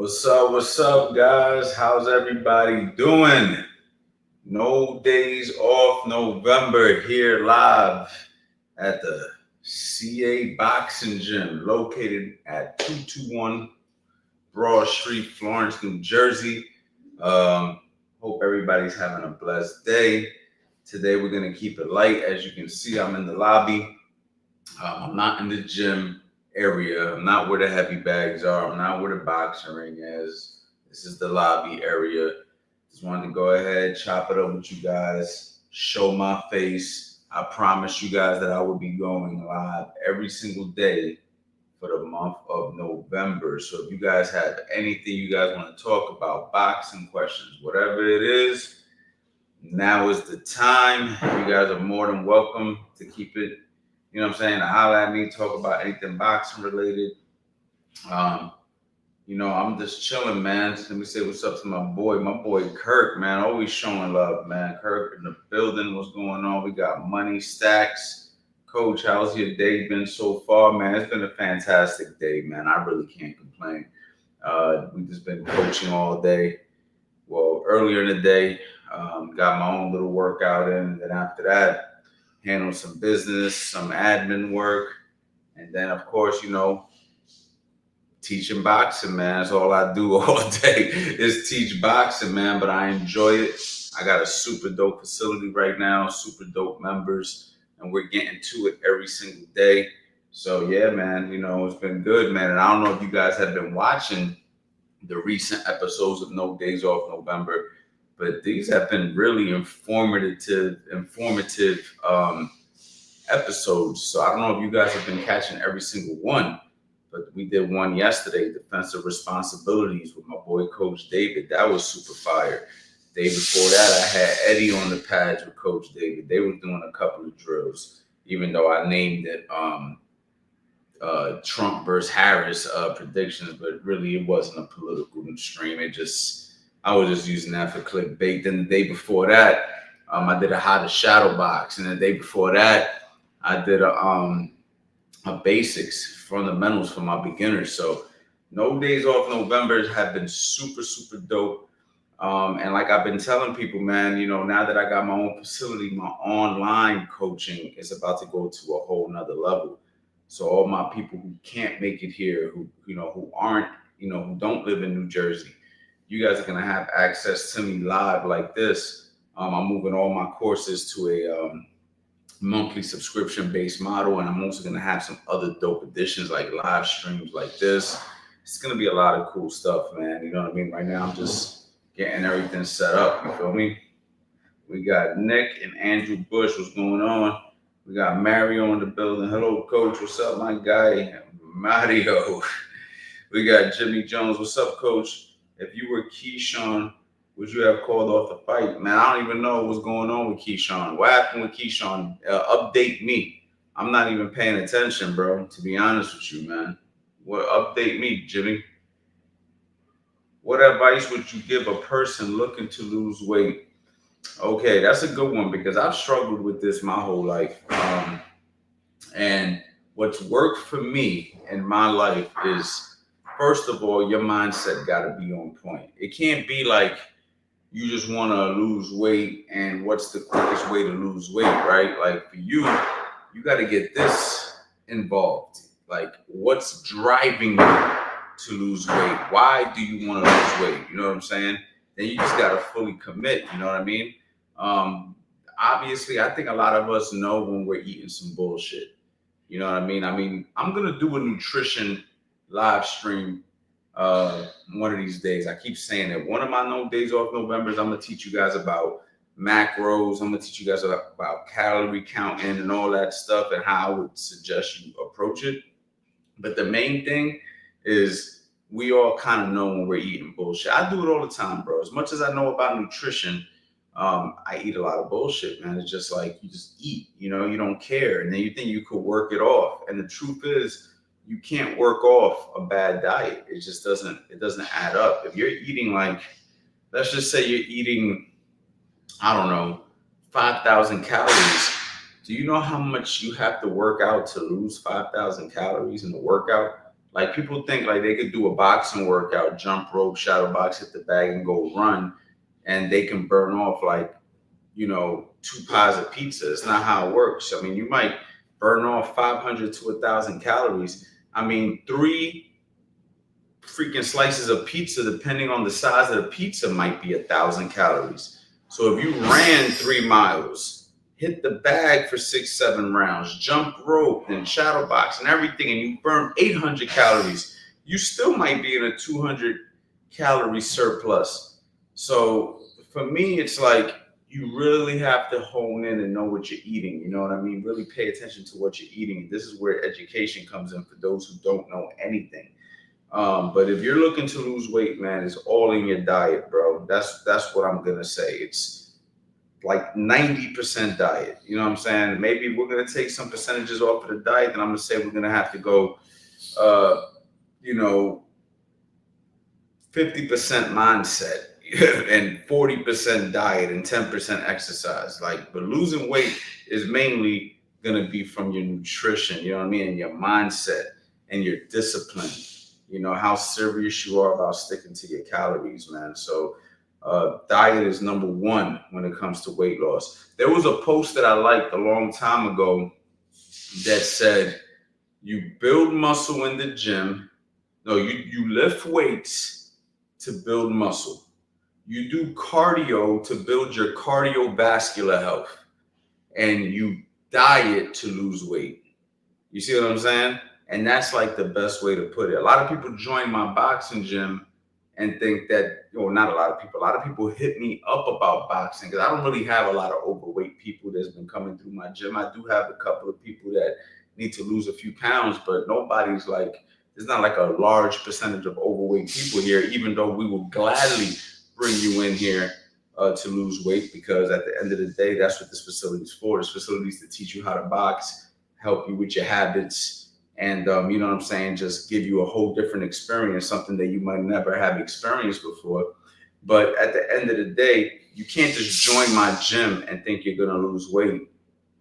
What's up, guys? How's everybody doing? No days off November here live at the CA Boxing Gym located at 221 Broad Street, Florence, New Jersey. Um, Hope everybody's having a blessed day. Today we're going to keep it light. As you can see, I'm in the lobby. I'm not in the gym area. I'm not where the heavy bags are. I'm not where the boxing ring is. This is the lobby area. Just wanted to go ahead, chop it up with you guys, show my face. I promised you guys that I would be going live every single day for the month of November. So if you guys have anything you guys want to talk about, boxing questions, whatever it is, now is the time. You guys are more than welcome to keep it, you know what I'm saying, to holler at me, talk about anything boxing related. Um, I'm just chilling, man. Let me say what's up to my boy Kirk, man. Always showing love, man. Kirk in the building. What's going on? We got money stacks. Coach, how's your day been so far, man? It's been a fantastic day, man. I really can't complain. We just been coaching all day. Well, earlier in the day, got my own little workout in, and then after that, handled some business, some admin work, and then of course, teaching boxing, man. That's all I do all day is teach boxing, man. But I enjoy it. I got a super dope facility right now, super dope members, and we're getting to it every single day. So yeah, man, it's been good, man. And I don't know if you guys have been watching the recent episodes of No Days Off November, but these have been really informative episodes. So I don't know if you guys have been catching every single one, but we did one yesterday, defensive responsibilities with my boy Coach David. That was super fire. Day before that, I had Eddie on the pads with Coach David. They were doing a couple of drills, even though I named it Trump versus Harris predictions, but really it wasn't a political stream. I was just using that for clickbait. Then the day before that, I did a how to shadow box, and the day before that, I did a basics fundamentals for my beginners. So No Days Off November have been super dope. And like I've been telling people, man, now that I got my own facility, my online coaching is about to go to a whole nother level. So all my people who can't make it here, who aren't, who don't live in New Jersey, you guys are gonna have access to me live like this. I'm moving all my courses to a monthly subscription based model, and I'm also gonna have some other dope additions like live streams like this. It's gonna be a lot of cool stuff, man. You know what I mean? Right now, I'm just getting everything set up. You feel me? We got Nick and Andrew Bush. What's going on? We got Mario in the building. Hello, Coach. What's up, my guy? Mario. We got Jimmy Jones. What's up, Coach? If you were Keyshawn, would you have called off the fight? Man, I don't even know what's going on with Keyshawn. What happened with Keyshawn? Update me. I'm not even paying attention, bro, to be honest with you, man. Update me, Jimmy. What advice would you give a person looking to lose weight? Okay, that's a good one because I've struggled with this my whole life. And what's worked for me in my life is, first of all, your mindset got to be on point. It can't be like you just want to lose weight and what's the quickest way to lose weight, right? Like for you, you got to get this involved. Like what's driving you to lose weight? Why do you want to lose weight? You know what I'm saying? Then you just got to fully commit. You know what I mean? Obviously, I think a lot of us know when we're eating some bullshit. You know what I mean? I'm going to do a nutrition live stream one of these days. I keep saying that one of my No Days Off Novembers, I'm going to teach you guys about macros. I'm going to teach you guys about calorie counting and all that stuff and how I would suggest you approach it. But the main thing is we all kind of know when we're eating bullshit. I do it all the time, bro. As much as I know about nutrition, I eat a lot of bullshit, man. It's just like you just eat, you don't care. And then you think you could work it off. And the truth is, you can't work off a bad diet. It just doesn't add up. If you're eating like, let's just say you're eating, I don't know, 5,000 calories. Do you know how much you have to work out to lose 5,000 calories in the workout? Like people think like they could do a boxing workout, jump rope, shadow box, hit the bag, and go run, and they can burn off like 2 pies of pizza. It's not how it works. I mean, you might burn off 500 to 1,000 calories. I mean, 3 freaking slices of pizza, depending on the size of the pizza, might be 1,000 calories. So if you ran 3 miles, hit the bag for 6, 7 rounds, jump rope and shadow box and everything, and you burn 800 calories, you still might be in a 200 calorie surplus. So for me, it's like you really have to hone in and know what you're eating. You know what I mean? Really pay attention to what you're eating. This is where education comes in for those who don't know anything. But if you're looking to lose weight, man, it's all in your diet, bro. That's what I'm gonna say. It's like 90% diet. You know what I'm saying? Maybe we're gonna take some percentages off of the diet, and I'm gonna say we're gonna have to go, you know, 50% mindset and 40% diet and 10% exercise. Like, but losing weight is mainly gonna be from your nutrition. You know what I mean? And your mindset and your discipline. How serious you are about sticking to your calories, man. So diet is number one when it comes to weight loss. There was a post that I liked a long time ago that said, you build muscle in the gym. No, you lift weights to build muscle. You do cardio to build your cardiovascular health. And you diet to lose weight. You see what I'm saying? And that's like the best way to put it. A lot of people join my boxing gym and think that, not a lot of people hit me up about boxing because I don't really have a lot of overweight people that's been coming through my gym. I do have a couple of people that need to lose a few pounds, but nobody's like, there's not like a large percentage of overweight people here, even though we will gladly bring you in here to lose weight, because at the end of the day, that's what this facility is for. This facility is to teach you how to box, help you with your habits, and you know what I'm saying, just give you a whole different experience, something that you might never have experienced before. But at the end of the day, you can't just join my gym and think you're gonna lose weight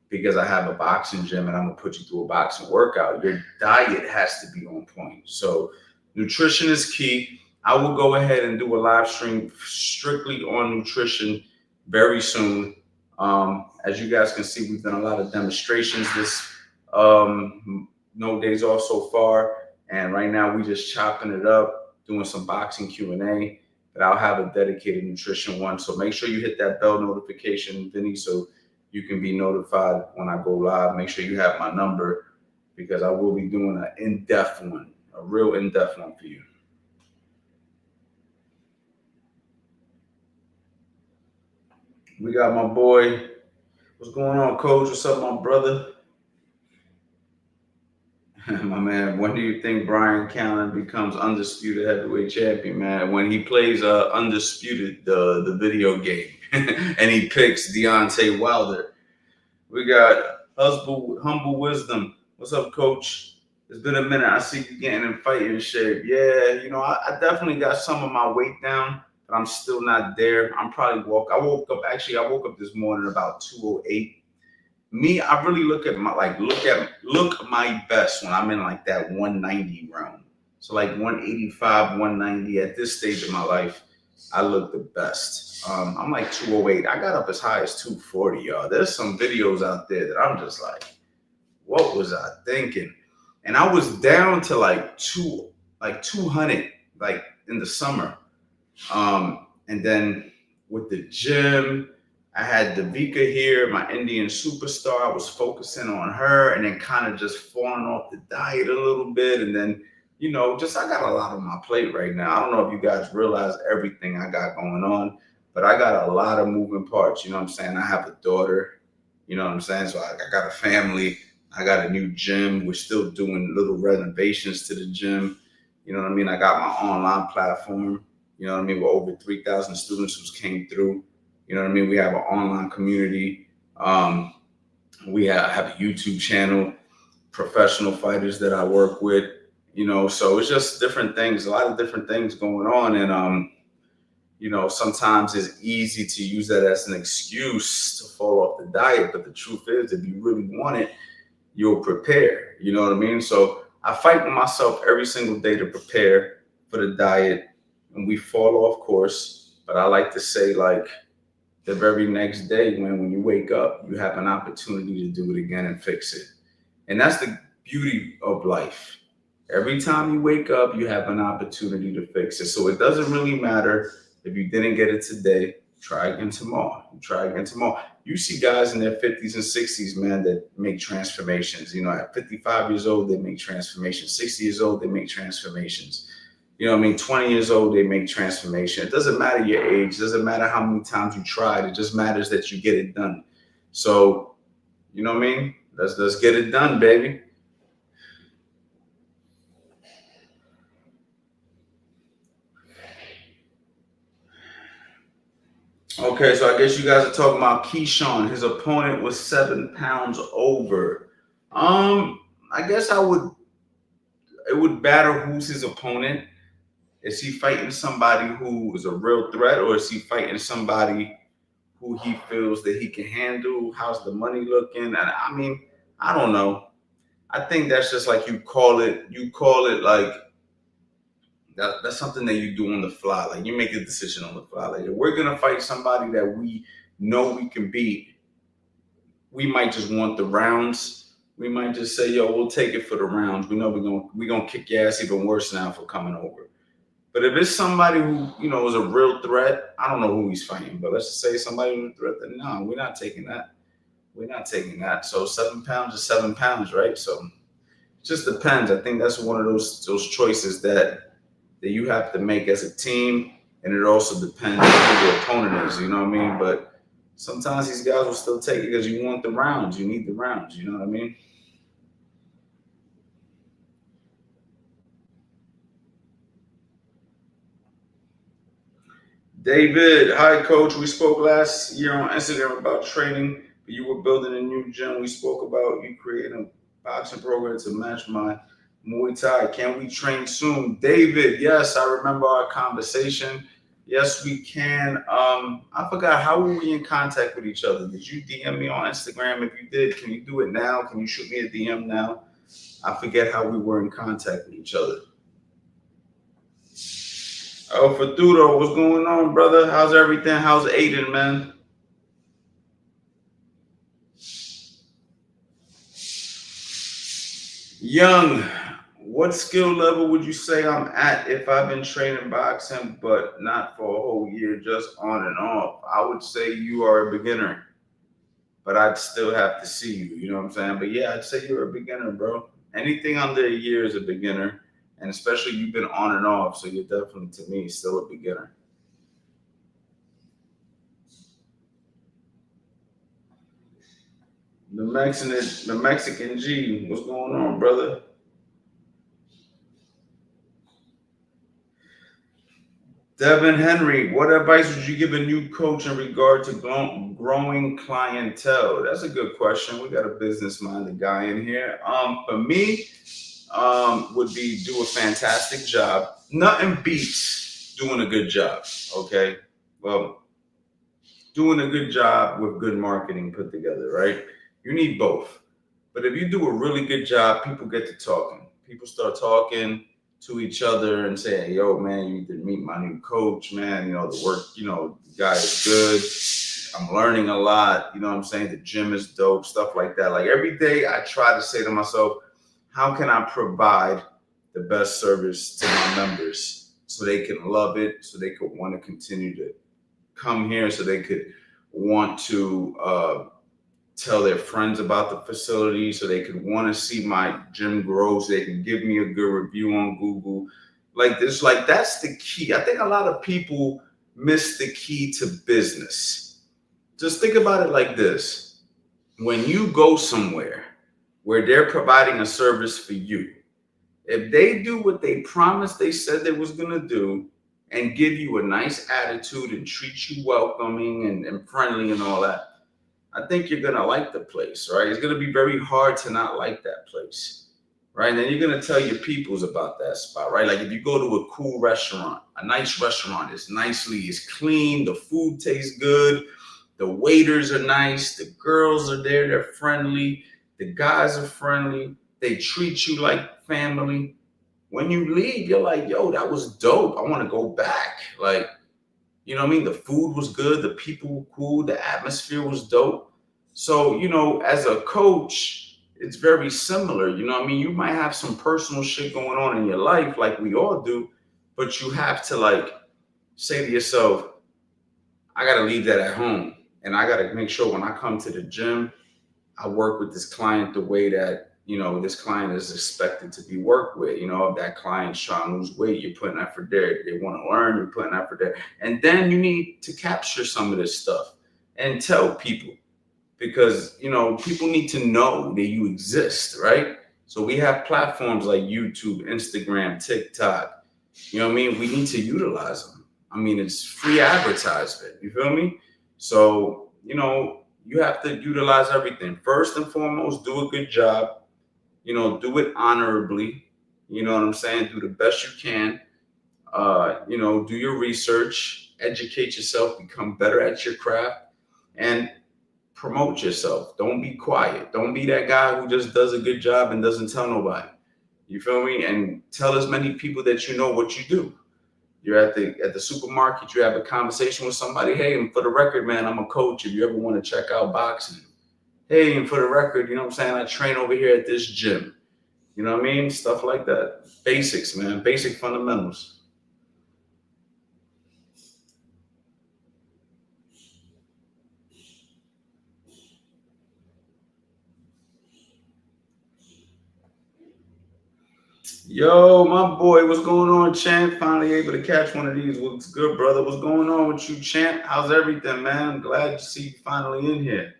because I have a boxing gym and I'm gonna put you through a boxing workout. Your diet has to be on point. So nutrition is key. I will go ahead and do a live stream strictly on nutrition very soon. As you guys can see, we've done a lot of demonstrations this no days off so far, and right now we just chopping it up, doing some boxing Q&A. But I'll have a dedicated nutrition one, so make sure you hit that bell notification, Vinny, so you can be notified when I go live. Make sure you have my number, because I will be doing an in-depth one, a real in-depth one for you. We got my boy. What's going on, Coach? What's up, my brother? My man, when do you think Brian Callen becomes undisputed heavyweight champion, man? When he plays Undisputed, the video game, and he picks Deontay Wilder. We got Humble Wisdom. What's up, Coach? It's been a minute. I see you getting in fighting shape. Yeah, I definitely got some of my weight down, but I'm still not there. I woke up this morning about 208. Me, I really look my best when I'm in like that 190 realm. So like 185, 190 at this stage of my life, I look the best. I'm like 208. I got up as high as 240, y'all. There's some videos out there that I'm just like, what was I thinking? And I was down to like 200, like in the summer. And then with the gym, I had Davika here, my Indian superstar. I was focusing on her, and then kind of just falling off the diet a little bit. And then, I got a lot on my plate right now. I don't know if you guys realize everything I got going on, but I got a lot of moving parts. You know what I'm saying? I have a daughter, you know what I'm saying? So I got a family. I got a new gym. We're still doing little renovations to the gym. You know what I mean? I got my online platform, you know what I mean, with over 3,000 students who came through. You know what I mean? We have an online community. We have a YouTube channel, professional fighters that I work with, so it's just different things, a lot of different things going on. And, sometimes it's easy to use that as an excuse to fall off the diet. But the truth is, if you really want it, you'll prepare. You know what I mean? So I fight with myself every single day to prepare for the diet, and we fall off course. But I like to say, like, the very next day when you wake up, you have an opportunity to do it again and fix it. And that's the beauty of life. Every time you wake up, you have an opportunity to fix it. So it doesn't really matter if you didn't get it today. Try again tomorrow. Try again tomorrow. You see guys in their 50s and 60s, man, that make transformations. You know, at 55 years old, they make transformations. 60 years old, they make transformations. You know what I mean? 20 years old, they make transformation. It doesn't matter your age. It doesn't matter how many times you tried. It just matters that you get it done. So, you know what I mean? Let's get it done, baby. Okay, so I guess you guys are talking about Keyshawn. His opponent was 7 pounds over. I guess it would matter who's his opponent. Is he fighting somebody who is a real threat, or is he fighting somebody who he feels that he can handle? How's the money looking? And I mean, I don't know. I think that's just like you call it like that's something that you do on the fly. Like you make a decision on the fly. Like if we're gonna fight somebody that we know we can beat, we might just want the rounds. We might just say, yo, we'll take it for the rounds. We know we're gonna kick your ass even worse now for coming over. But if it's somebody who, you know, is a real threat, I don't know who he's fighting, but let's just say somebody who's a threat, then no, we're not taking that. We're not taking that. So 7 pounds is 7 pounds, right? So it just depends. I think that's one of those choices that you have to make as a team, and it also depends on who your opponent is. You know what I mean? But sometimes these guys will still take it because you want the rounds. You need the rounds. You know what I mean? David, hi coach. We spoke last year on Instagram about training. You were building a new gym. We spoke about you creating a boxing program to match my Muay Thai. Can we train soon? David, yes, I remember our conversation. Yes, we can. I forgot, how were we in contact with each other? Did you DM me on Instagram? If you did, can you do it now? Can you shoot me a DM now? I forget how we were in contact with each other. Oh, Faturo, what's going on, brother? How's everything? How's Aiden, man? Young, what skill level would you say I'm at if I've been training boxing, but not for a whole year, just on and off? I would say you are a beginner, but I'd still have to see you. You know what I'm saying? But yeah, I'd say you're a beginner, bro. Anything under a year is a beginner, and especially you've been on and off, so you're definitely, to me, still a beginner. The Mexican G, what's going on, brother? Devin Henry, what advice would you give a new coach in regard to growing clientele? That's a good question. We got a business-minded guy in here. For me, would be do a fantastic job. Nothing beats doing a good job. Okay, well, doing a good job with good marketing put together, right? You need both. But if you do a really good job, people get to talking. People start talking to each other and saying, yo, man, you need to meet my new coach, man. You know, the work, you know, the guy is good. I'm learning a lot. You know what I'm saying? The gym is dope, stuff like that. Like every day I try to say to myself, how can I provide the best service to my members so they can love it, so they could want to continue to come here, so they could want to tell their friends about the facility, so they could want to see my gym grow, so they can give me a good review on Google. Like this, like that's the key. I think a lot of people miss the key to business. Just think about it like this. When you go somewhere where they're providing a service for you, if they do what they promised they said they was going to do and give you a nice attitude and treat you welcoming and friendly and all that, I think you're going to like the place, right? It's going to be very hard to not like that place, right? And then you're going to tell your peoples about that spot, right? Like if you go to a cool restaurant, a nice restaurant, it's clean, the food tastes good, the waiters are nice, the girls are there, they're friendly, the guys are friendly. They treat you like family. When you leave, you're like, yo, that was dope. I want to go back. Like, you know what I mean? The food was good, the people were cool, the atmosphere was dope. So, as a coach, it's very similar. You know what I mean? You might have some personal shit going on in your life, like we all do, but you have to like say to yourself, I gotta leave that at home. And I gotta make sure when I come to the gym, I work with this client the way that, this client is expected to be worked with. If that client's trying to lose weight, you're putting effort there. They want to learn, you're putting effort there. And then you need to capture some of this stuff and tell people because, people need to know that you exist, right? So we have platforms like YouTube, Instagram, TikTok. You know what I mean? We need to utilize them. I mean, it's free advertisement. You feel me? So, you have to utilize everything. First and foremost, do a good job. Do it honorably. You know what I'm saying? Do the best you can. Do your research, educate yourself, become better at your craft, and promote yourself. Don't be quiet. Don't be that guy who just does a good job and doesn't tell nobody. You feel me? And tell as many people that you know what you do. You're at the supermarket, you have a conversation with somebody. Hey, and for the record, man, I'm a coach. If you ever want to check out boxing, hey, and for the record, you know what I'm saying? I train over here at this gym. You know what I mean? Stuff like that. Basics, man. Basic fundamentals. Yo, my boy, what's going on, Champ? Finally able to catch one of these. What's good, brother? What's going on with you, Champ? How's everything, man? I'm glad to see you finally in here.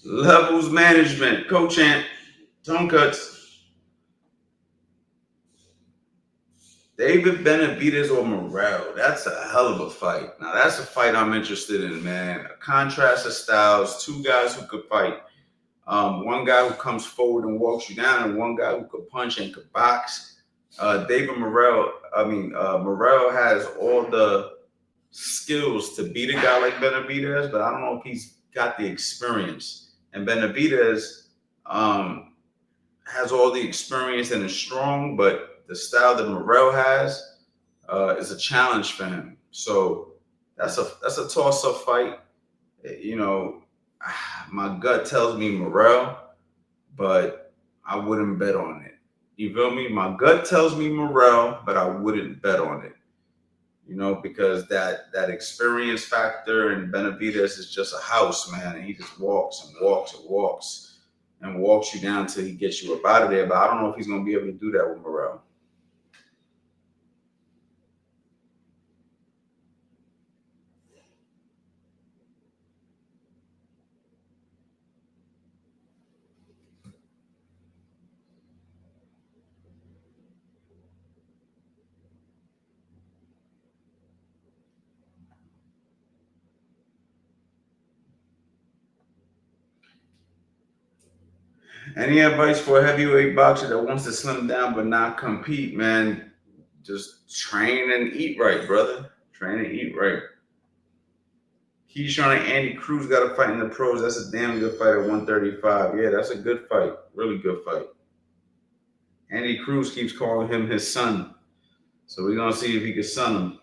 Levels management, Coach Champ, Tone Cuts. David Benavidez or Morrell? That's a hell of a fight. Now, that's a fight I'm interested in, man. A contrast of styles, two guys who could fight. One guy who comes forward and walks you down, and one guy who could punch and could box. Morrell has all the skills to beat a guy like Benavidez, but I don't know if he's got the experience. And Benavidez has all the experience and is strong, but the style that Morrell has is a challenge for him. So that's a toss-up fight. My gut tells me Morrell, but I wouldn't bet on it. You feel me? My gut tells me Morrell, but I wouldn't bet on it. Because that experience factor in Benavidez is just a house, man. And he just walks and walks and walks and walks you down till he gets you up out of there. But I don't know if he's going to be able to do that with Morrell. Any advice for a heavyweight boxer that wants to slim down but not compete, man? Just train and eat right, brother. Train and eat right. Keyshawn and Andy Cruz got a fight in the pros. That's a damn good fight at 135. Yeah, that's a good fight. Really good fight. Andy Cruz keeps calling him his son. So we're going to see if he can son him.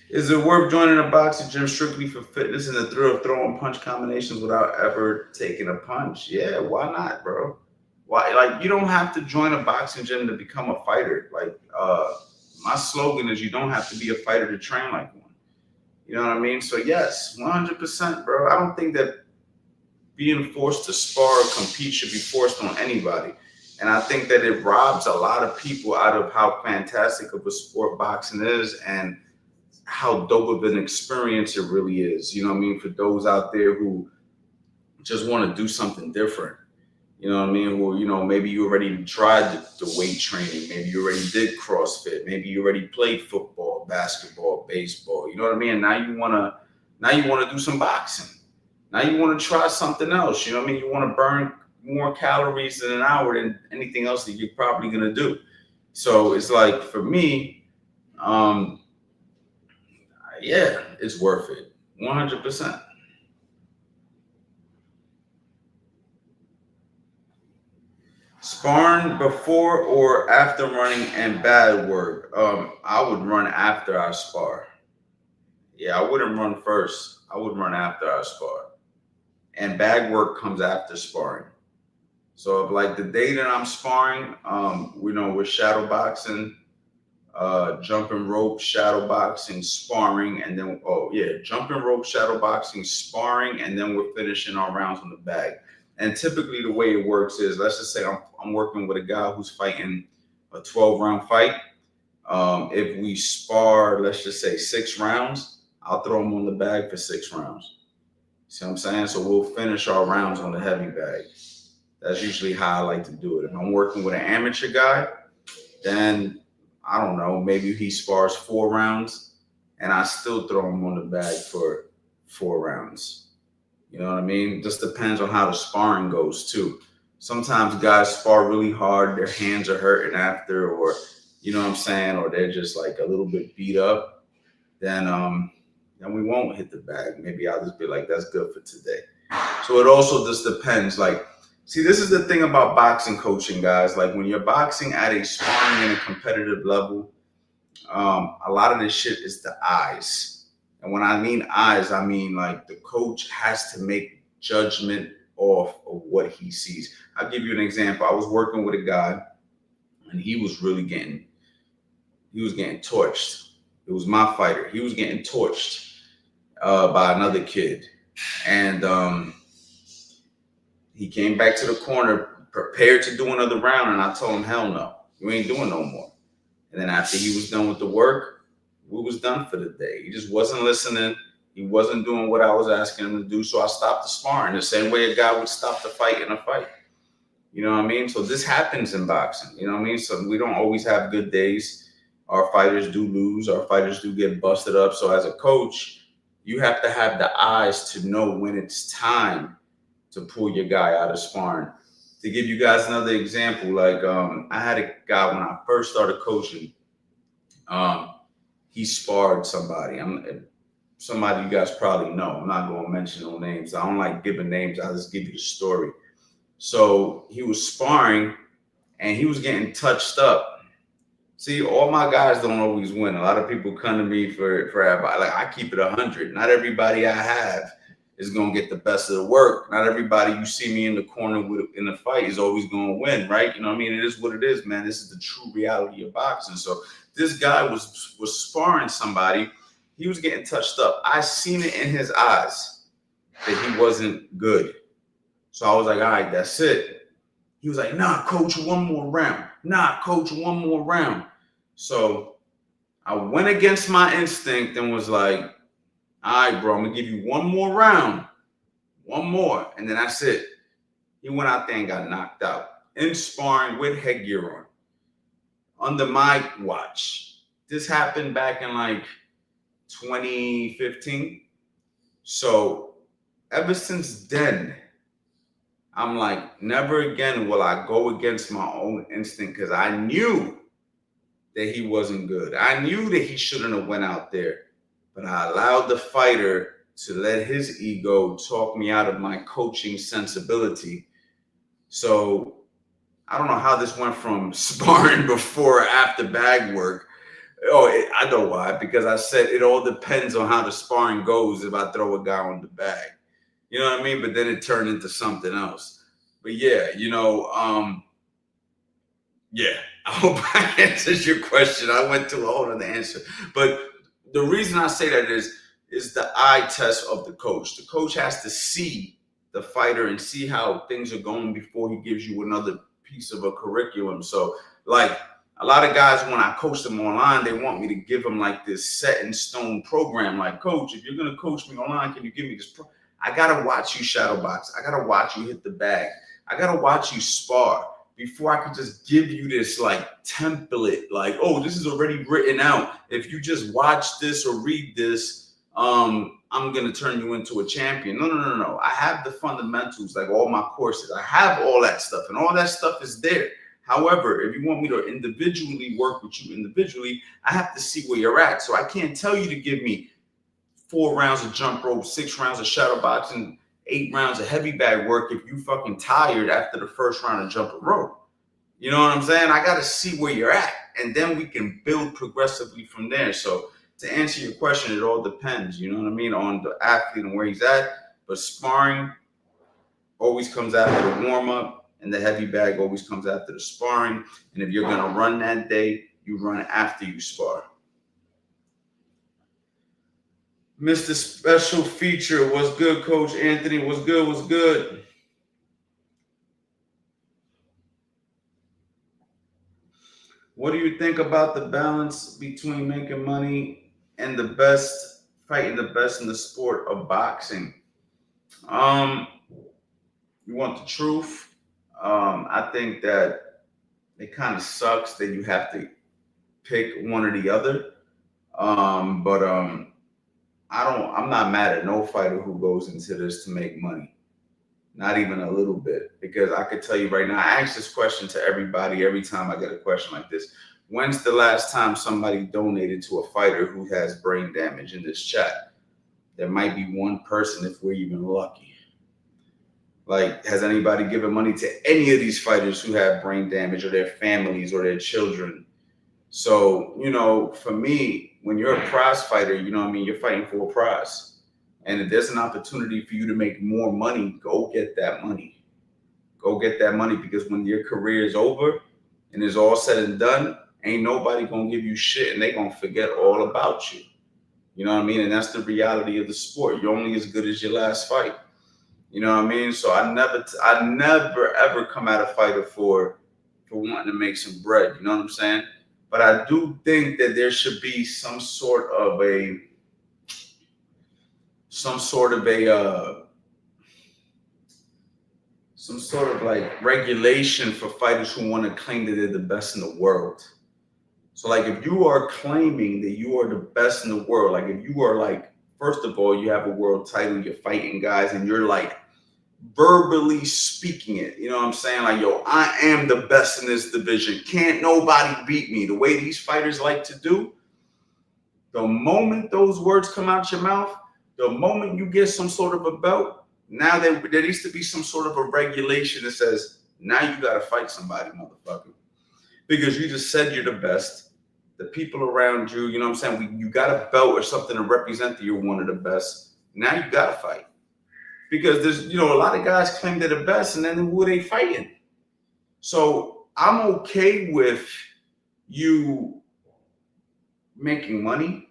Is it worth joining a boxing gym strictly for fitness and the thrill of throwing punch combinations without ever taking a punch? Yeah, why not, bro? Why? Like, you don't have to join a boxing gym to become a fighter. Like, my slogan is you don't have to be a fighter to train like one. You know what I mean? So yes, 100%, bro. I don't think that being forced to spar or compete should be forced on anybody. And I think that it robs a lot of people out of how fantastic of a sport boxing is and how dope of an experience it really is. You know what I mean? For those out there who just want to do something different. You know what I mean? Well, maybe you already tried the weight training. Maybe you already did CrossFit. Maybe you already played football, basketball, baseball. You know what I mean? And now you wanna do some boxing. Now you want to try something else. You know what I mean? You want to burn more calories in an hour than anything else that you're probably gonna do. So it's like for me, yeah, it's worth it. 100%. Sparring before or after running and bag work? I would run after I spar. Yeah, I wouldn't run first. I would run after I spar. And bag work comes after sparring. So if like the day that I'm sparring, we're shadow boxing, jumping rope, shadow boxing, sparring, and then jumping rope, shadow boxing, sparring, and then we're finishing our rounds on the bag. And typically the way it works is, let's just say I'm working with a guy who's fighting a 12-round fight. If we spar, let's just say 6 rounds, I'll throw him on the bag for 6 rounds. See what I'm saying? So we'll finish our rounds on the heavy bag. That's usually how I like to do it. If I'm working with an amateur guy, then I don't know, maybe he spars 4 rounds and I still throw him on the bag for 4 rounds. You know what I mean? Just depends on how the sparring goes too. Sometimes guys spar really hard, their hands are hurting after, or you know what I'm saying, or they're just like a little bit beat up. Then we won't hit the bag. Maybe I'll just be like, that's good for today. So it also just depends. Like, see, this is the thing about boxing coaching, guys. Like when you're boxing at a sparring and a competitive level, a lot of this shit is the eyes. And when I mean eyes, I mean like the coach has to make judgment off of what he sees. I'll give you an example. I was working with a guy and he was getting torched. It was my fighter. He was getting torched by another kid. And he came back to the corner prepared to do another round, and I told him, hell no, you ain't doing no more. And then after he was done with the work, we was done for the day. He just wasn't listening. He wasn't doing what I was asking him to do, so I stopped the sparring the same way a guy would stop the fight in a fight. You know what I mean? So this happens in boxing. You know what I mean? So we don't always have good days. Our fighters do lose. Our fighters do get busted up. So as a coach, you have to have the eyes to know when it's time to pull your guy out of sparring. To give you guys another example, like I had a guy when I first started coaching. He sparred somebody. Somebody you guys probably know. I'm not going to mention no names. I don't like giving names. I'll just give you the story. So he was sparring and he was getting touched up. See, all my guys don't always win. A lot of people come to me for advice. Like, I keep it 100. Not everybody I have is going to get the best of the work. Not everybody you see me in the corner with in the fight is always going to win, right? You know what I mean? It is what it is, man. This is the true reality of boxing. So this guy was sparring somebody. He was getting touched up. I seen it in his eyes that he wasn't good. So I was like, all right, that's it. He was like, nah, coach, one more round. Nah, coach, one more round. So I went against my instinct and was like, all right, bro, I'm going to give you one more round. One more. And then that's it. He went out there and got knocked out in sparring with headgear on under my watch. This happened back in like 2015. So ever since then, I'm like, never again will I go against my own instinct, because I knew that he wasn't good. I knew that he shouldn't have went out there, but I allowed the fighter to let his ego talk me out of my coaching sensibility. So I don't know how this went from sparring before or after bag work. I know why, because I said it all depends on how the sparring goes if I throw a guy on the bag. You know what I mean? But then it turned into something else. But yeah, yeah, I hope I answers your question. I went to a whole other answer. But the reason I say that is the eye test of the coach. The coach has to see the fighter and see how things are going before he gives you another piece of a curriculum. So like a lot of guys, when I coach them online, they want me to give them like this set in stone program. Like, coach, if you're going to coach me online, can you give me this I got to watch you shadow box. I got to watch you hit the bag. I got to watch you spar before I can just give you this like template. Like, oh, this is already written out. If you just watch this or read this, I'm going to turn you into a champion. No. I have the fundamentals, like all my courses. I have all that stuff, and all that stuff is there. However, if you want me to individually work with you individually, I have to see where you're at. So I can't tell you to give me 4 rounds of jump rope, 6 rounds of shadow boxing, 8 rounds of heavy bag work if you fucking tired after the first round of jumping rope. You know what I'm saying? I got to see where you're at, and then we can build progressively from there. So to answer your question, it all depends, you know what I mean, on the athlete and where he's at. But sparring always comes after the warm-up, and the heavy bag always comes after the sparring. And if you're going to run that day, you run after you spar. Mr. Special Feature, what's good, Coach Anthony? What's good? What's good? What do you think about the balance between making money and the best, fighting the best in the sport of boxing? You want the truth? I think that it kind of sucks that you have to pick one or the other. But I'm not mad at no fighter who goes into this to make money. Not even a little bit, because I could tell you right now, I ask this question to everybody every time I get a question like this. When's the last time somebody donated to a fighter who has brain damage in this chat? There might be one person if we're even lucky. Like, has anybody given money to any of these fighters who have brain damage, or their families, or their children? So, you know, for me, when you're a prize fighter, you know what I mean, you're fighting for a prize. And if there's an opportunity for you to make more money, go get that money. Go get that money, because when your career is over and it's all said and done, ain't nobody gonna give you shit, and they gonna forget all about you. You know what I mean? And that's the reality of the sport. You're only as good as your last fight. You know what I mean? So I never ever come at a fighter for wanting to make some bread. You know what I'm saying? But I do think that there should be some sort of like regulation for fighters who want to claim that they're the best in the world. So like, if you are claiming that you are the best in the world, like if you are like, first of all, you have a world title, you're fighting guys, and you're like verbally speaking it, you know what I'm saying? Like, yo, I am the best in this division. Can't nobody beat me. The way these fighters like to do, the moment those words come out your mouth, the moment you get some sort of a belt, now there needs to be some sort of a regulation that says, now you got to fight somebody, motherfucker. Because you just said you're the best. The people around you, you know what I'm saying? You got a belt or something to represent that you're one of the best. Now you got to fight. Because there's, you know, a lot of guys claim they're the best, and then who are they fighting? So I'm okay with you making money,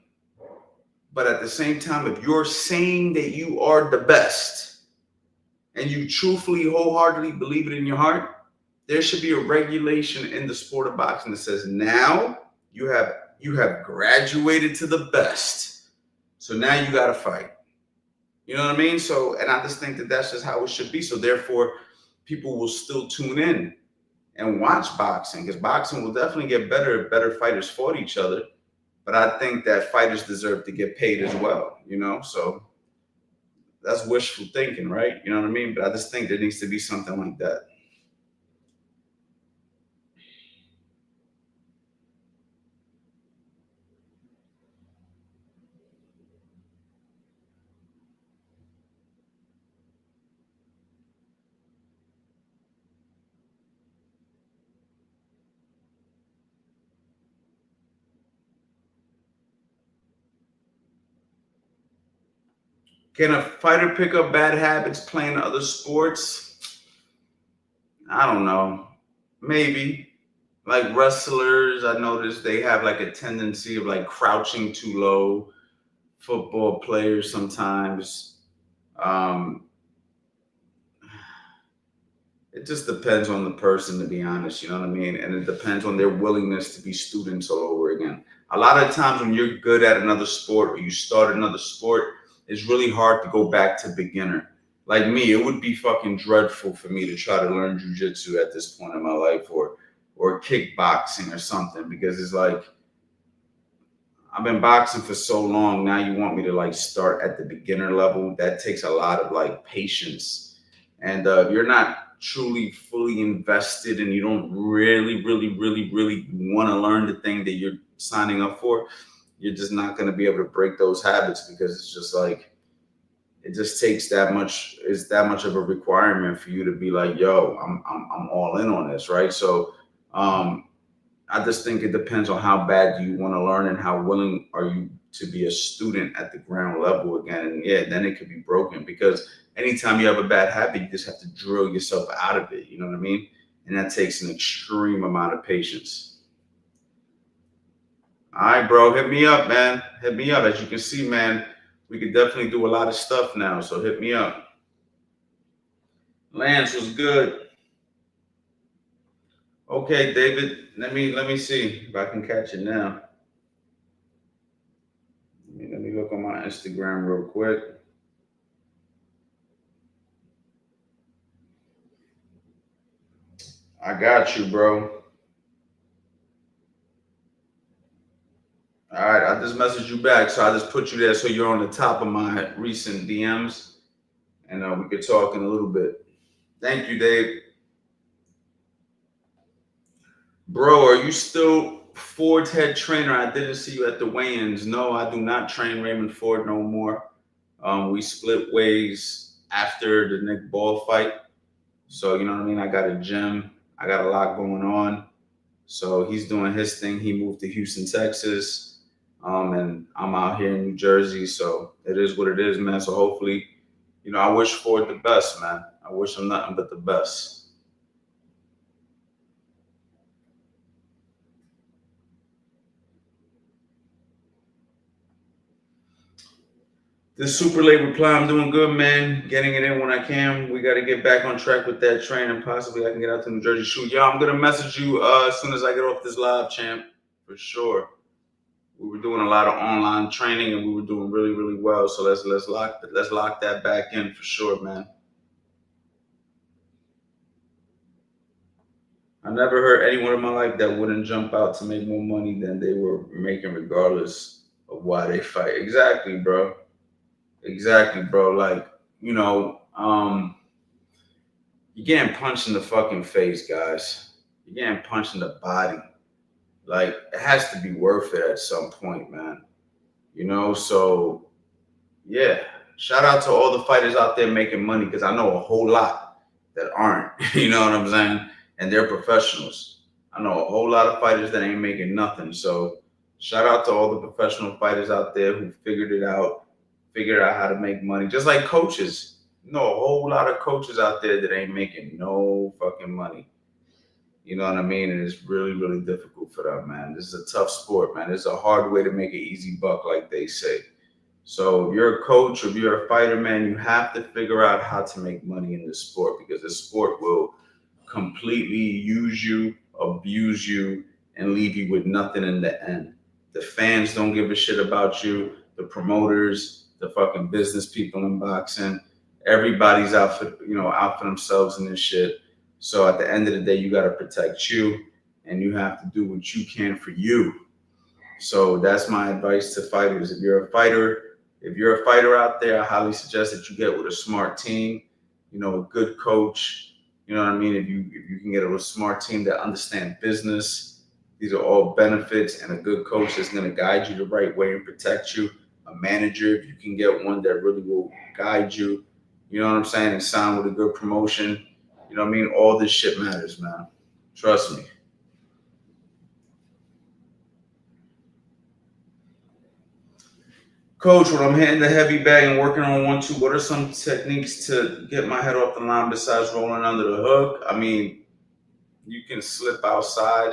but at the same time, if you're saying that you are the best and you truthfully, wholeheartedly believe it in your heart, there should be a regulation in the sport of boxing that says, now you have graduated to the best. So now you got to fight. You know what I mean? So, and I just think that that's just how it should be. So therefore, people will still tune in and watch boxing, because boxing will definitely get better if better fighters fought each other. But I think that fighters deserve to get paid as well, you know? So that's wishful thinking, right? You know what I mean? But I just think there needs to be something like that. Can a fighter pick up bad habits playing other sports? I don't know. Maybe. Like wrestlers, I noticed they have like a tendency of like crouching too low. Football players sometimes. Um, it just depends on the person, to be honest. You know what I mean? And it depends on their willingness to be students all over again. A lot of times when you're good at another sport, or you start another sport, it's really hard to go back to beginner. Like me, it would be fucking dreadful for me to try to learn jujitsu at this point in my life, or kickboxing or something, because it's like, I've been boxing for so long. Now you want me to like start at the beginner level? That takes a lot of like patience. And if you're not truly fully invested, and you don't really want to learn the thing that you're signing up for, you're just not going to be able to break those habits because it's just like, it just takes that much, it's that much of a requirement for you to be like, yo, I'm all in on this, right? So I just think it depends on how bad do you want to learn and how willing are you to be a student at the ground level again. And yeah, then it could be broken because anytime you have a bad habit, you just have to drill yourself out of it. You know what I mean? And that takes an extreme amount of patience. All right, bro, hit me up, man. Hit me up. As you can see, man, we could definitely do a lot of stuff now. So hit me up. Lance was good. Okay, David, let me see if I can catch it now. Let me look on my Instagram real quick. I got you, bro. All right, I just messaged you back, so I just put you there so you're on the top of my recent DMs, and we could talk in a little bit. Thank you, Dave. Bro, are you still Ford's head trainer? I didn't see you at the weigh-ins. No, I do not train Raymond Ford no more. We split ways after the Nick Ball fight. So, you know what I mean? I got a gym. I got a lot going on. So he's doing his thing. He moved to Houston, Texas. And I'm out here in New Jersey. So it is what it is, man. So hopefully, you know, I wish Ford the best, man. I wish him nothing but the best. This super late reply, I'm doing good, man. Getting it in when I can. We got to get back on track with that training. Possibly I can get out to New Jersey. Shoot, yeah, I'm gonna message you as soon as I get off this live, champ, for sure. We were doing a lot of online training and we were doing really, really well. So let's lock that back in for sure, man. I never heard anyone in my life that wouldn't jump out to make more money than they were making, regardless of why they fight. Exactly, bro. Exactly, bro. Like, you know, you're getting punched in the fucking face, guys. You're getting punched in the body. Like, it has to be worth it at some point, man. You know, so yeah. Shout out to all the fighters out there making money because I know a whole lot that aren't. You know what I'm saying? And they're professionals. I know a whole lot of fighters that ain't making nothing. So shout out to all the professional fighters out there who figured out how to make money. Just like coaches. You know, a whole lot of coaches out there that ain't making no fucking money. You know what I mean? And it's really, really difficult for them, man. This is a tough sport, man. It's a hard way to make an easy buck, like they say. So if you're a coach or if you're a fighter, man, you have to figure out how to make money in this sport because this sport will completely use you, abuse you, and leave you with nothing in the end. The fans don't give a shit about you. The promoters, the fucking business people in boxing, everybody's out for themselves in this shit. So at the end of the day, you got to protect you and you have to do what you can for you. So that's my advice to fighters. If you're a fighter out there, I highly suggest that you get with a smart team, you know, a good coach. You know what I mean? If you can get with a smart team that understand business, these are all benefits, and a good coach that's going to guide you the right way and protect you. A manager, if you can get one that really will guide you, you know what I'm saying, and sign with a good promotion. You know what I mean? All this shit matters, man. Trust me. Coach, when I'm hitting the heavy bag and working on 1-2, what are some techniques to get my head off the line besides rolling under the hook? I mean, you can slip outside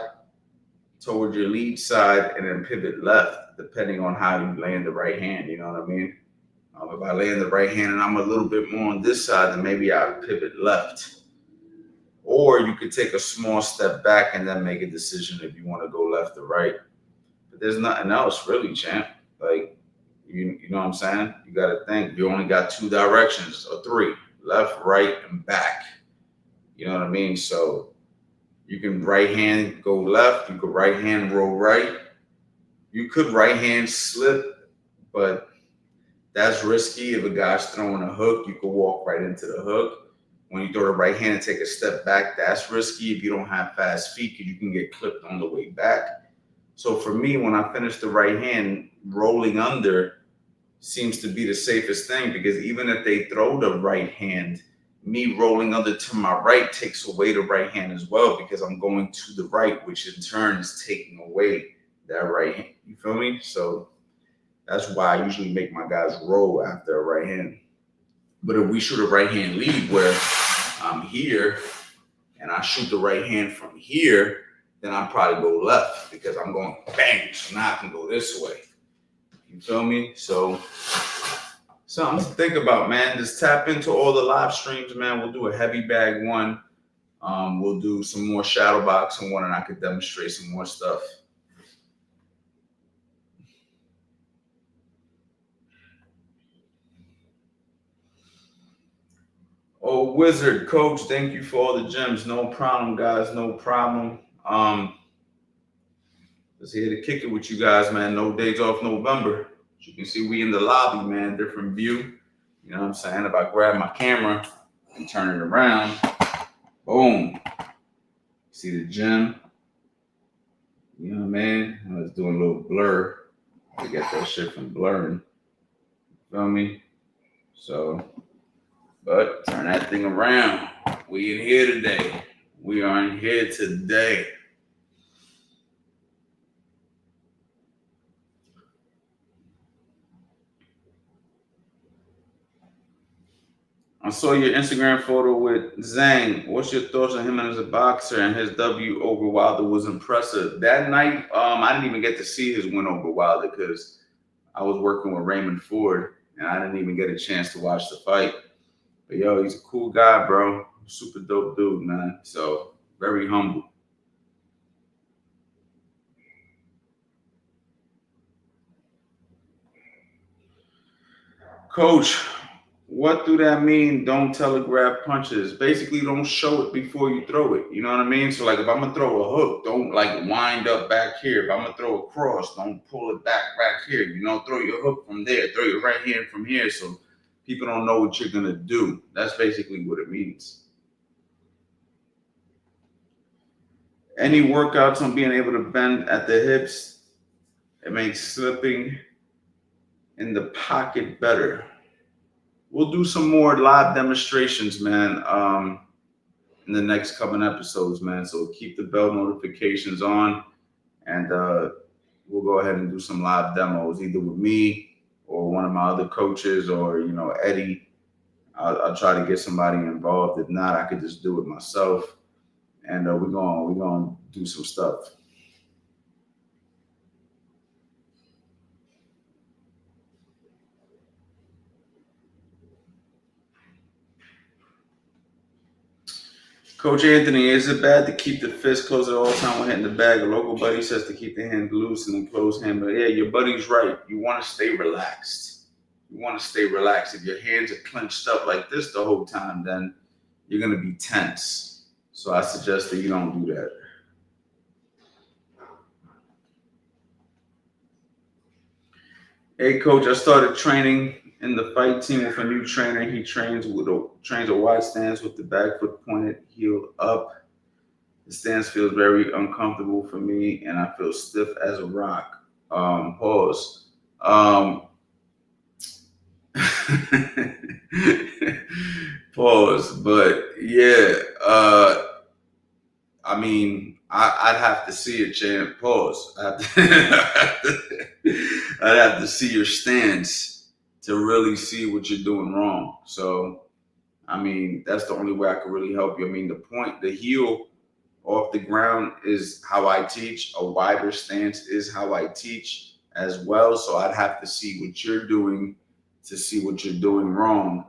toward your lead side and then pivot left, depending on how you land the right hand. You know what I mean? If I land the right hand and I'm a little bit more on this side, then maybe I would pivot left. Or you could take a small step back and then make a decision if you want to go left or right. But there's nothing else really, champ. Like, you know what I'm saying? You got to think. You only got 2 directions or 3, left, right, and back. You know what I mean? So you can right hand go left. You could right hand roll right. You could right hand slip, but that's risky. If a guy's throwing a hook, you could walk right into the hook. When you throw the right hand and take a step back, that's risky if you don't have fast feet because you can get clipped on the way back. So for me, when I finish the right hand, rolling under seems to be the safest thing, because even if they throw the right hand, me rolling under to my right takes away the right hand as well, because I'm going to the right, which in turn is taking away that right hand. You feel me? So that's why I usually make my guys roll after a right hand. But if we shoot a right hand lead where I'm here and I shoot the right hand from here, then I'll probably go left because I'm going bang. So now I can go this way. You feel me? So something to think about, man. Just tap into all the live streams, man. We'll do a heavy bag one. We'll do some more shadow boxing one, and I could demonstrate some more stuff. Oh, Wizard Coach, thank you for all the gems. No problem, guys. No problem. Just here to kick it with you guys, man. No days off November. As you can see, we in the lobby, man. Different view. You know what I'm saying? If I grab my camera and turn it around, boom. See the gym? You know what I mean? I was doing a little blur to get that shit from blurring. Feel me? So, but turn that thing around. We in here today. We are in here today. I saw your Instagram photo with Zhang. What's your thoughts on him as a boxer, and his W over Wilder was impressive. That night, I didn't even get to see his win over Wilder because I was working with Raymond Ford, and I didn't even get a chance to watch the fight. But yo, he's a cool guy, bro. Super dope dude, man. So very humble. Coach, what do that mean? Don't telegraph punches. Basically, don't show it before you throw it. You know what I mean? So, like, if I'm gonna throw a hook, don't like wind up back here. If I'm gonna throw a cross, don't pull it back here. You know, throw your hook from there, throw your right hand from here, so people don't know what you're gonna do. That's basically what it means. Any workouts on being able to bend at the hips? It makes slipping in the pocket better. We'll do some more live demonstrations, man, in the next coming episodes, man. So keep the bell notifications on, and we'll go ahead and do some live demos, either with me or one of my other coaches, or Eddie. I'll try to get somebody involved. If not, I could just do it myself, and we're gonna do some stuff. Coach Anthony, is it bad to keep the fist closed at all time when hitting the bag? A local buddy says to keep the hand loose and then close hand. But yeah, your buddy's right. You want to stay relaxed. You want to stay relaxed. If your hands are clenched up like this the whole time, then you're going to be tense. So I suggest that you don't do that. Hey, Coach, I started training in the fight team with a new trainer. He trains a wide stance with the back foot pointed, heel up. The stance feels very uncomfortable for me, and I feel stiff as a rock. Pause. Pause. But yeah, I mean, I'd have to see it, champ. Pause. I'd have to see your stance to really see what you're doing wrong. So, I mean, that's the only way I could really help you. I mean, the heel off the ground is how I teach. A wider stance is how I teach as well. So I'd have to see what you're doing to see what you're doing wrong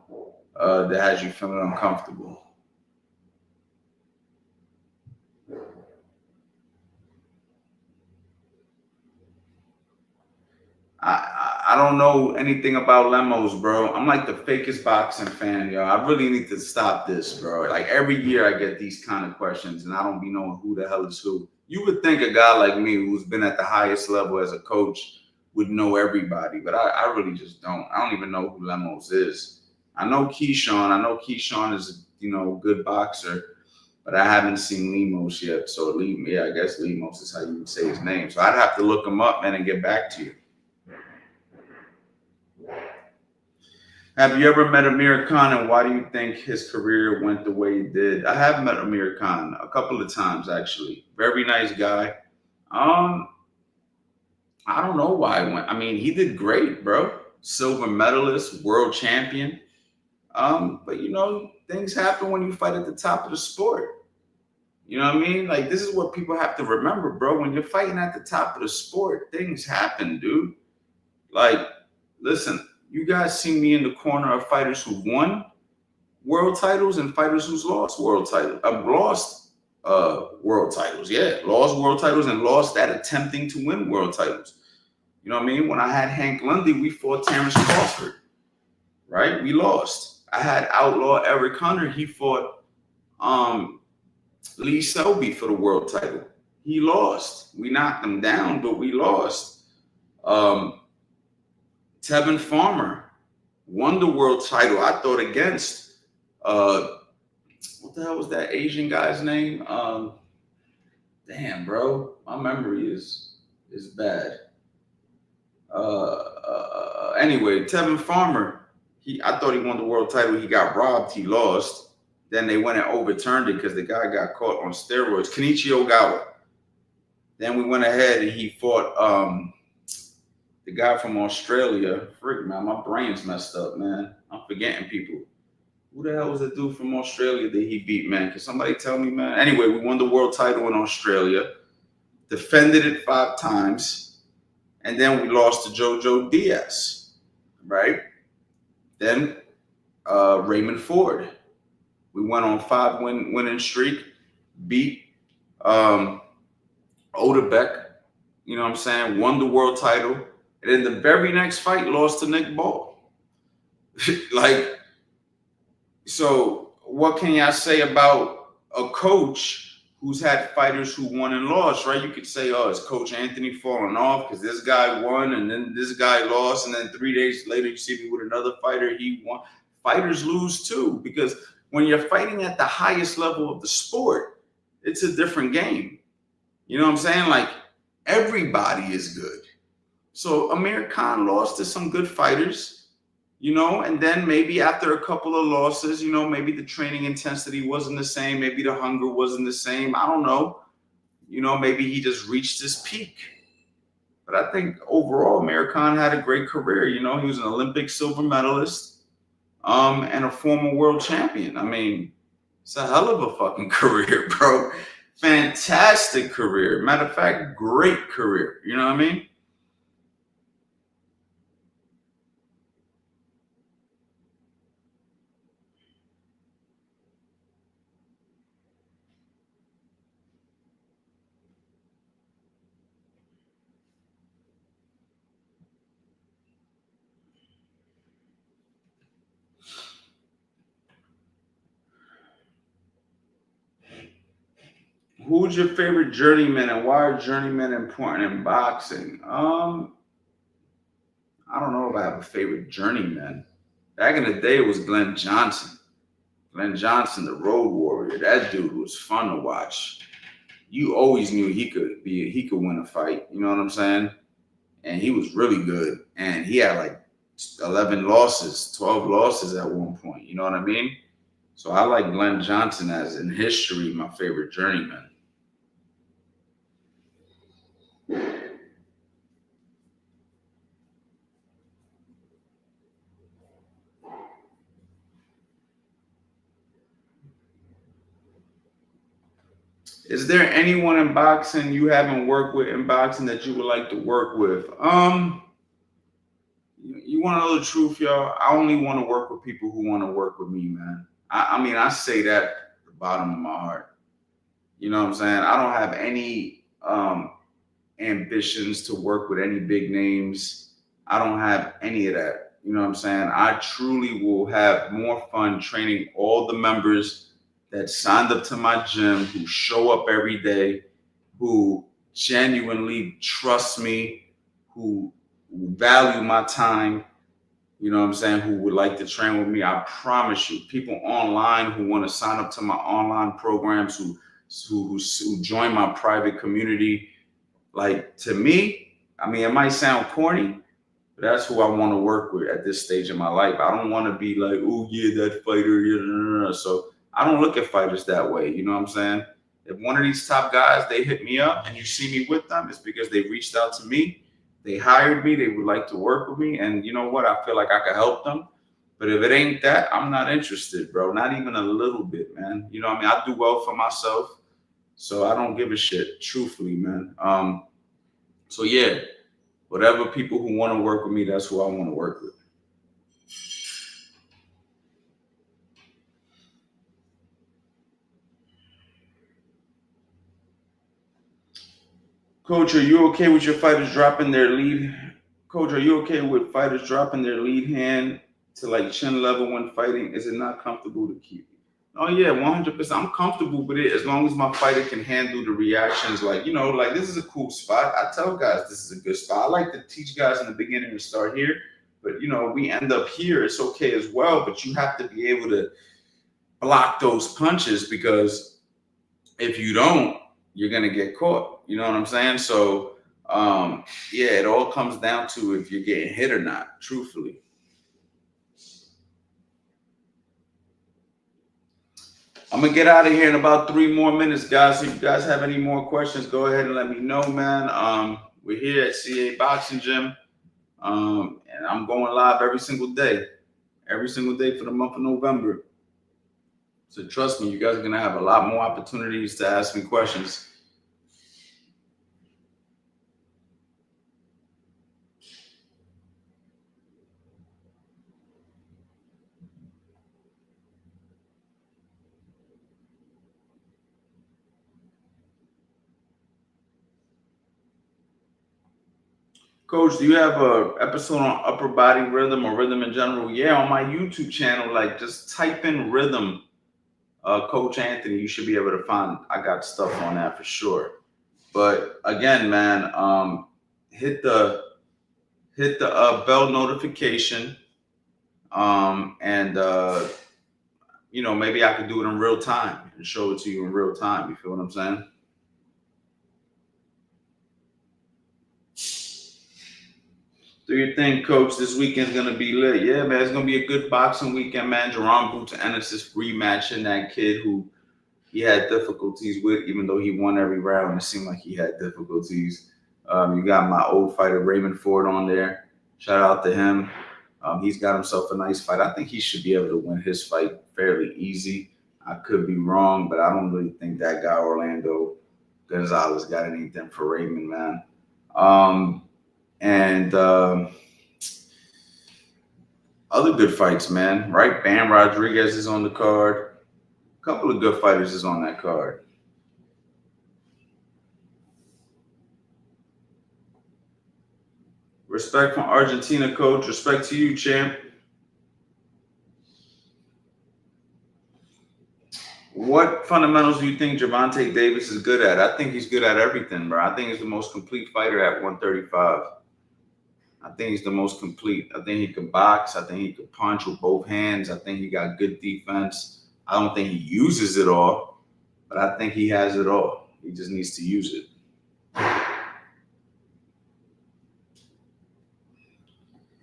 that has you feeling uncomfortable. I don't know anything about Lemos, bro. I'm like the fakest boxing fan, yo. I really need to stop this, bro. Like every year I get these kind of questions and I don't be knowing who the hell is who. You would think a guy like me who's been at the highest level as a coach would know everybody, but I really just don't. I don't even know who Lemos is. I know Keyshawn. I know Keyshawn is, a good boxer. but I haven't seen Lemos yet. So I guess Lemos is how you would say his name. So I'd have to look him up, man, and get back to you. Have you ever met Amir Khan, and why do you think his career went the way it did? I have met Amir Khan a couple of times, actually. Very nice guy. I don't know why I went. I mean, he did great, bro. Silver medalist, world champion. But you know, things happen when you fight at the top of the sport. You know what I mean? Like, this is what people have to remember, bro. When you're fighting at the top of the sport, things happen, dude. Like, listen, you guys see me in the corner of fighters who won world titles and fighters who's lost world titles. I've lost world titles. Yeah, lost world titles and lost at attempting to win world titles. You know what I mean? When I had Hank Lundy, we fought Terrence Crawford, right? We lost. I had Outlaw Eric Hunter. He fought Lee Selby for the world title. He lost. We knocked him down, but we lost. Tevin Farmer won the world title. I thought against what the hell was that Asian guy's name? Damn, bro, my memory is bad. Anyway, Tevin Farmer, I thought he won the world title. He got robbed. He lost. Then they went and overturned it because the guy got caught on steroids. Kenichi Ogawa. Then we went ahead and he fought the guy from Australia. Frick, man, my brain's messed up, man. I'm forgetting people. Who the hell was the dude from Australia that he beat, man? Can somebody tell me, man? Anyway, we won the world title in Australia. Defended it 5 times. And then we lost to Jojo Diaz, right? Then Raymond Ford. We went on 5 winning streak, beat Oda Beck, you know what I'm saying? Won the world title. And then the very next fight lost to Nick Ball. Like, so what can y'all say about a coach who's had fighters who won and lost, right? You could say, oh, is Coach Anthony falling off because this guy won and then this guy lost, and then 3 days later you see me with another fighter, he won. Fighters lose too, because when you're fighting at the highest level of the sport, it's a different game. You know what I'm saying? Like, everybody is good. So Amir Khan lost to some good fighters, you know, and then maybe after a couple of losses, you know, maybe the training intensity wasn't the same. Maybe the hunger wasn't the same. I don't know. You know, maybe he just reached his peak. But I think overall, Amir Khan had a great career. You know, he was an Olympic silver medalist and a former world champion. I mean, it's a hell of a fucking career, bro. Fantastic career. Matter of fact, great career. You know what I mean? Who's your favorite journeyman and why are journeymen important in boxing? I don't know if I have a favorite journeyman. Back in the day, it was Glenn Johnson. Glenn Johnson, the Road Warrior. That dude was fun to watch. You always knew he could win a fight. You know what I'm saying? And he was really good. And he had like 11 losses, 12 losses at one point. You know what I mean? So I like Glenn Johnson as in history, my favorite journeyman. Is there anyone in boxing you haven't worked with in boxing that you would like to work with? You want to know the truth, y'all? I only want to work with people who want to work with me, man. I mean, I say that at the bottom of my heart. You know what I'm saying? I don't have any ambitions to work with any big names. I don't have any of that. You know what I'm saying? I truly will have more fun training all the members that signed up to my gym, who show up every day, who genuinely trust me, who value my time. you know what I'm saying, who would like to train with me, I promise you, people online who want to sign up to my online programs, who join my private community, like, to me, I mean, it might sound corny, but that's who I want to work with at this stage of my life. I don't want to be like, oh yeah, that fighter. Yeah. So I don't look at fighters that way. You know what I'm saying? If one of these top guys, they hit me up and you see me with them, it's because they reached out to me. They hired me. They would like to work with me. And you know what? I feel like I could help them. But if it ain't that, I'm not interested, bro. Not even a little bit, man. You know what I mean? I do well for myself. So I don't give a shit, truthfully, man. So yeah, whatever people who want to work with me, that's who I want to work with. Coach, are you okay with your fighters dropping their lead? Coach, are you okay with fighters dropping their lead hand to like chin level when fighting? Is it not comfortable to keep? Oh yeah, 100%. I'm comfortable with it as long as my fighter can handle the reactions. Like, you know, like, this is a cool spot. I tell guys this is a good spot. I like to teach guys in the beginning to start here, but you know, we end up here. It's okay as well, but you have to be able to block those punches, because if you don't, you're gonna get caught. You know what I'm saying? So yeah, it all comes down to if you're getting hit or not, truthfully. I'm gonna get out of here in about 3 more minutes, guys. If you guys have any more questions, go ahead and let me know, man. We're here at CA Boxing Gym, and I'm going live every single day for the month of November. So trust me, you guys are gonna have a lot more opportunities to ask me questions. Coach, do you have a episode on upper body rhythm or rhythm in general? Yeah, on my YouTube channel, like, just type in rhythm, Coach Anthony. You should be able to find. I got stuff on that for sure. But again, man, hit the bell notification, and you know, maybe I could do it in real time and show it to you in real time. You feel what I'm saying? Do you think, Coach, this weekend's gonna be lit? Yeah, man, it's gonna be a good boxing weekend, man. Jerome Boots Ennis is rematching that kid who he had difficulties with, even though he won every round. It seemed like he had difficulties. You got my old fighter Raymond Ford on there. Shout out to him. He's got himself a nice fight. I think he should be able to win his fight fairly easy. I could be wrong, but I don't really think that guy Orlando Gonzalez got anything for Raymond, man. And other good fights, man. Right? Bam Rodriguez is on the card. A couple of good fighters is on that card. Respect from Argentina, Coach. Respect to you, champ. What fundamentals do you think Gervonta Davis is good at? I think he's good at everything, bro. I think he's the most complete fighter at 135. I think he's the most complete. I think he can box. I think he can punch with both hands. I think he got good defense. I don't think he uses it all, but I think he has it all. He just needs to use it.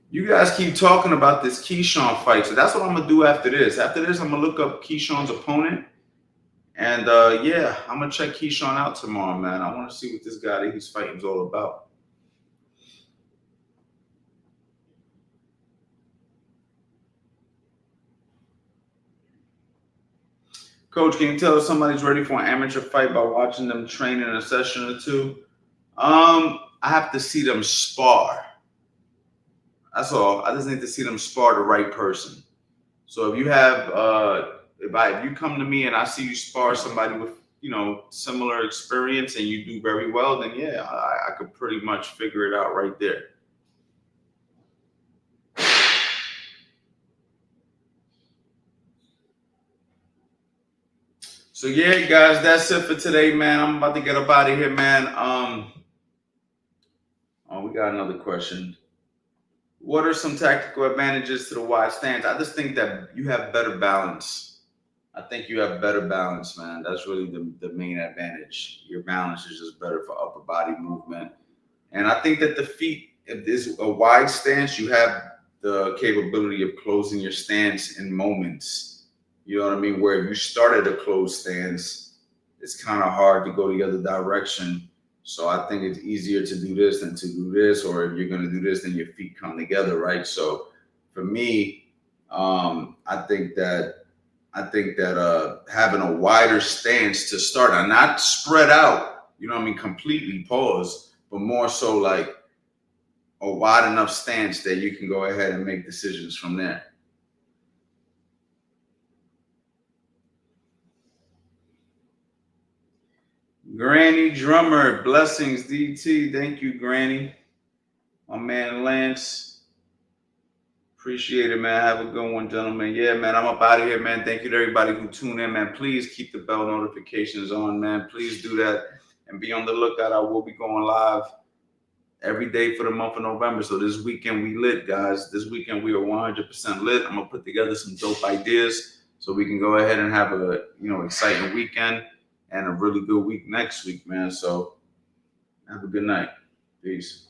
You guys keep talking about this Keyshawn fight, so that's what I'm gonna do after this. After this, I'm gonna look up Keyshawn's opponent, and yeah, I'm gonna check Keyshawn out tomorrow, man. I want to see what this guy that he's fighting is all about. Coach, can you tell if somebody's ready for an amateur fight by watching them train in a session or two? I have to see them spar. That's all. I just need to see them spar the right person. So if you have, if you come to me and I see you spar somebody with, you know, similar experience and you do very well, then yeah, I could pretty much figure it out right there. So yeah, guys, that's it for today, man. I'm about to get up out of here, man. Oh, we got another question. what are some tactical advantages to the wide stance? I just think that you have better balance. I think you have better balance, man. That's really the main advantage. Your balance is just better for upper body movement. And I think that the feet, if there's a wide stance, you have the capability of closing your stance in moments. You know what I mean? Where if you started a closed stance, it's kind of hard to go the other direction. So I think it's easier to do this than to do this, or if you're going to do this, then your feet come together, right? So for me, I think that having a wider stance to start, and not spread out, you know what I mean, completely pause, but more so like a wide enough stance that you can go ahead and make decisions from there. Granny Drummer, blessings, DT. Thank you, Granny. My man Lance. Appreciate it, man. Have a good one, gentlemen. Yeah, man, I'm up out of here, man. Thank you to everybody who tuned in, man. Please keep the bell notifications on, man. Please do that and be on the lookout. I will be going live every day for the month of November. So this weekend we lit, guys. This weekend we are 100% lit. I'm gonna put together some dope ideas so we can go ahead and have a exciting weekend and a really good week next week, man. So have a good night. Peace.